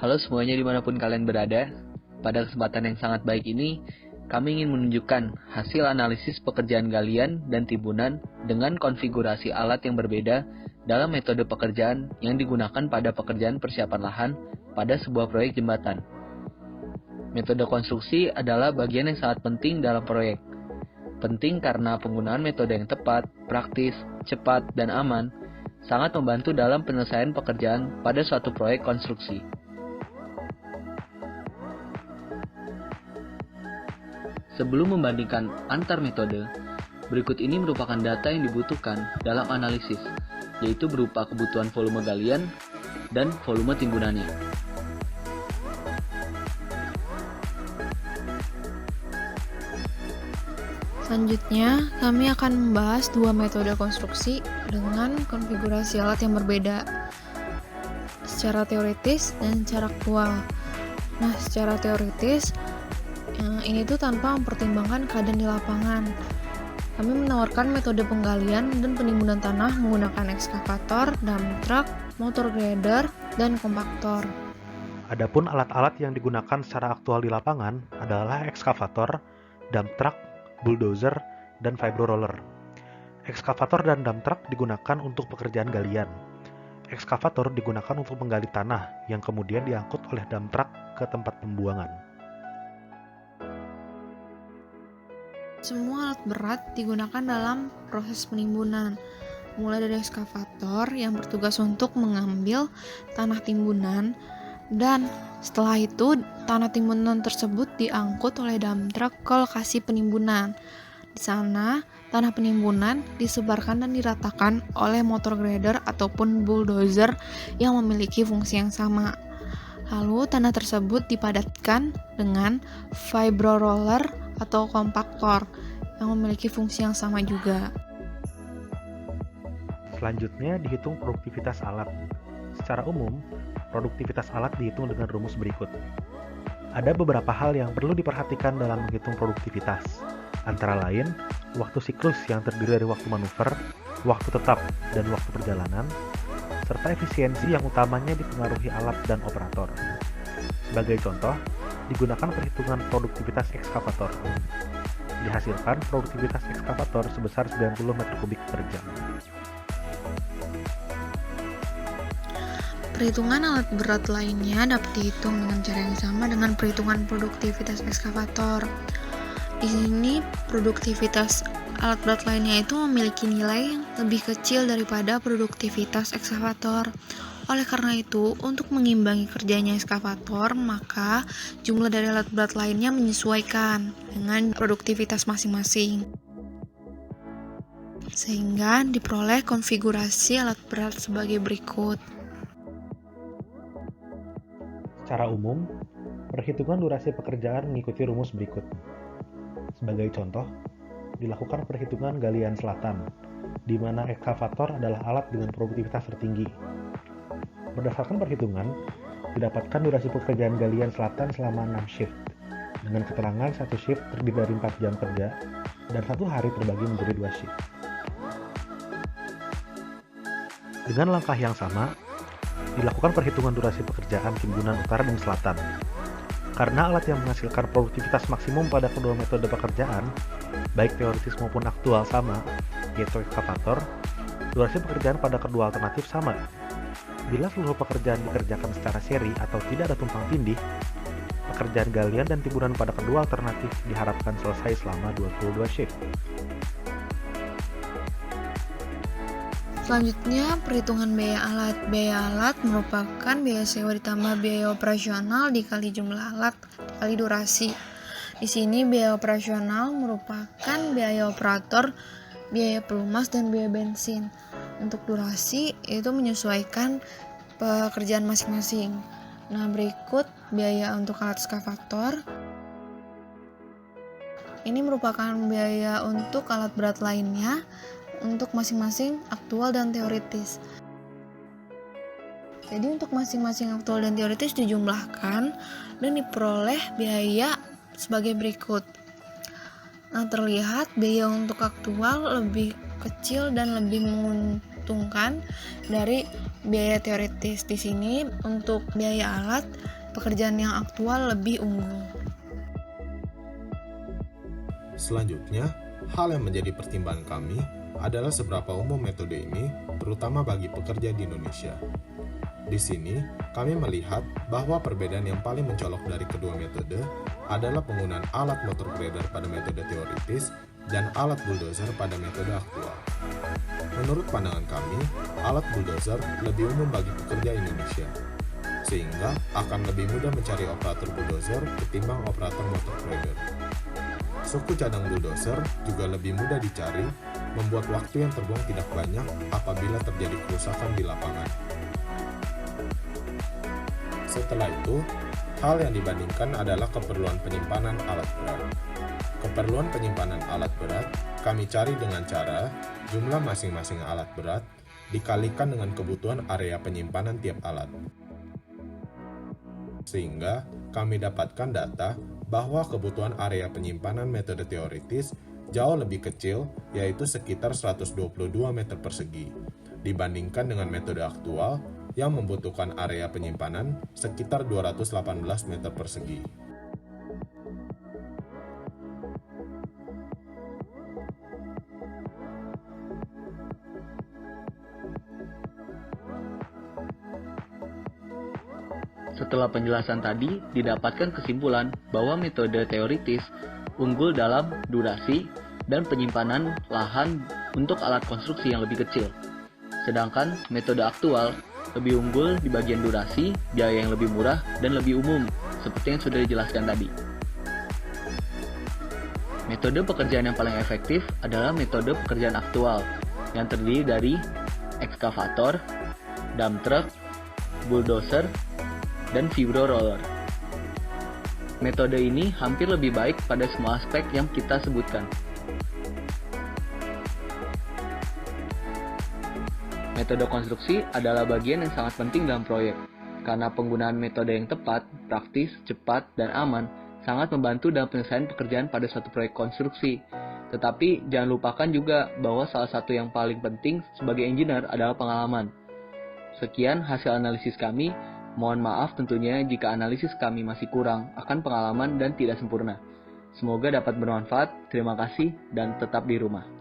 Halo semuanya dimanapun kalian berada. Pada kesempatan yang sangat baik ini, kami ingin menunjukkan hasil analisis pekerjaan galian dan timbunan dengan konfigurasi alat yang berbeda dalam metode pekerjaan yang digunakan pada pekerjaan persiapan lahan pada sebuah proyek jembatan. Metode konstruksi adalah bagian yang sangat penting dalam proyek. Penting karena penggunaan metode yang tepat, praktis, cepat, dan aman sangat membantu dalam penyelesaian pekerjaan pada suatu proyek konstruksi. Sebelum membandingkan antar metode, berikut ini merupakan data yang dibutuhkan dalam analisis, yaitu berupa kebutuhan volume galian dan volume timbunannya. Selanjutnya, kami akan membahas dua metode konstruksi dengan konfigurasi alat yang berbeda, secara teoritis dan secara aktual. Nah, secara teoritis, ini tuh tanpa mempertimbangkan keadaan di lapangan. Kami menawarkan metode penggalian dan penimbunan tanah menggunakan ekskavator, dump truck, motor grader, dan kompaktor. Adapun alat-alat yang digunakan secara aktual di lapangan adalah ekskavator, dump truck, bulldozer, dan vibro roller. Ekskavator dan dump truck digunakan untuk pekerjaan galian. Ekskavator digunakan untuk menggali tanah yang kemudian diangkut oleh dump truck ke tempat pembuangan. Semua alat berat digunakan dalam proses penimbunan, mulai dari ekskavator yang bertugas untuk mengambil tanah timbunan, dan setelah itu tanah timbunan tersebut diangkut oleh dump truck ke lokasi penimbunan. Di sana, tanah penimbunan disebarkan dan diratakan oleh motor grader ataupun bulldozer yang memiliki fungsi yang sama. Lalu tanah tersebut dipadatkan dengan vibro roller atau kompaktor yang memiliki fungsi yang sama juga. Selanjutnya dihitung produktivitas alat. Secara umum, produktivitas alat dihitung dengan rumus berikut. Ada beberapa hal yang perlu diperhatikan dalam menghitung produktivitas, antara lain waktu siklus yang terdiri dari waktu manuver, waktu tetap, dan waktu perjalanan, serta efisiensi yang utamanya dipengaruhi alat dan operator. Sebagai contoh, digunakan perhitungan produktivitas ekskavator. Dihasilkan produktivitas ekskavator sebesar 90 meter kubik per jam. Perhitungan alat berat lainnya dapat dihitung dengan cara yang sama dengan perhitungan produktivitas ekskavator. Di sini, produktivitas alat berat lainnya itu memiliki nilai yang lebih kecil daripada produktivitas ekskavator. Oleh karena itu, untuk mengimbangi kerjanya ekskavator, maka jumlah dari alat berat lainnya menyesuaikan dengan produktivitas masing-masing. Sehingga diperoleh konfigurasi alat berat sebagai berikut. Secara umum, perhitungan durasi pekerjaan mengikuti rumus berikut. Sebagai contoh, dilakukan perhitungan galian selatan, di mana ekskavator adalah alat dengan produktivitas tertinggi. Berdasarkan perhitungan, didapatkan durasi pekerjaan galian selatan selama 6 shift, dengan keterangan satu shift terdiri dari 4 jam kerja, dan satu hari terbagi menjadi 2 shift. Dengan langkah yang sama, dilakukan perhitungan durasi pekerjaan timbunan utara dan selatan. Karena alat yang menghasilkan produktivitas maksimum pada kedua metode pekerjaan, baik teoritis maupun aktual sama, yaitu ekskavator, durasi pekerjaan pada kedua alternatif sama. Bila seluruh pekerjaan dikerjakan secara seri atau tidak ada tumpang tindih, pekerjaan galian dan timbunan pada kedua alternatif diharapkan selesai selama 22 shift. Selanjutnya, perhitungan biaya alat. Biaya alat merupakan biaya sewa ditambah biaya operasional dikali jumlah alat dikali durasi. Di sini biaya operasional merupakan biaya operator, biaya pelumas, dan biaya bensin. Untuk durasi itu menyesuaikan pekerjaan masing-masing. Nah, berikut biaya untuk alat ekskavator. Ini merupakan biaya untuk alat berat lainnya untuk masing-masing aktual dan teoritis. Jadi untuk masing-masing aktual dan teoritis dijumlahkan dan diperoleh biaya sebagai berikut. Nah, terlihat biaya untuk aktual lebih kecil dan lebih menguntungkan diperhitungkan dari biaya teoritis. Di sini untuk biaya alat, pekerjaan yang aktual lebih unggul. Selanjutnya, hal yang menjadi pertimbangan kami adalah seberapa umum metode ini, terutama bagi pekerja di Indonesia. Di sini, kami melihat bahwa perbedaan yang paling mencolok dari kedua metode adalah penggunaan alat motor grader pada metode teoritis dan alat bulldozer pada metode aktual. Menurut pandangan kami, alat bulldozer lebih umum bagi pekerja Indonesia, sehingga akan lebih mudah mencari operator bulldozer ketimbang operator motor grader. Suku cadang bulldozer juga lebih mudah dicari, membuat waktu yang terbuang tidak banyak apabila terjadi kerusakan di lapangan. Setelah itu, hal yang dibandingkan adalah keperluan penyimpanan alat berat. Keperluan penyimpanan alat berat kami cari dengan cara jumlah masing-masing alat berat dikalikan dengan kebutuhan area penyimpanan tiap alat. Sehingga kami dapatkan data bahwa kebutuhan area penyimpanan metode teoritis jauh lebih kecil, yaitu sekitar 122 meter persegi, dibandingkan dengan metode aktual yang membutuhkan area penyimpanan sekitar 218 meter persegi. Setelah penjelasan tadi, didapatkan kesimpulan bahwa metode teoritis unggul dalam durasi dan penyimpanan lahan untuk alat konstruksi yang lebih kecil. Sedangkan metode aktual lebih unggul di bagian durasi, biaya yang lebih murah, dan lebih umum, seperti yang sudah dijelaskan tadi. Metode pekerjaan yang paling efektif adalah metode pekerjaan aktual, yang terdiri dari ekskavator, dump truck, bulldozer, dan vibro roller. Metode ini hampir lebih baik pada semua aspek yang kita sebutkan. Metode konstruksi adalah bagian yang sangat penting dalam proyek, karena penggunaan metode yang tepat, praktis, cepat, dan aman sangat membantu dalam penyelesaian pekerjaan pada suatu proyek konstruksi. Tetapi jangan lupakan juga bahwa salah satu yang paling penting sebagai engineer adalah pengalaman. Sekian hasil analisis kami. Mohon maaf tentunya jika analisis kami masih kurang akan pengalaman dan tidak sempurna. Semoga dapat bermanfaat. Terima kasih dan tetap di rumah.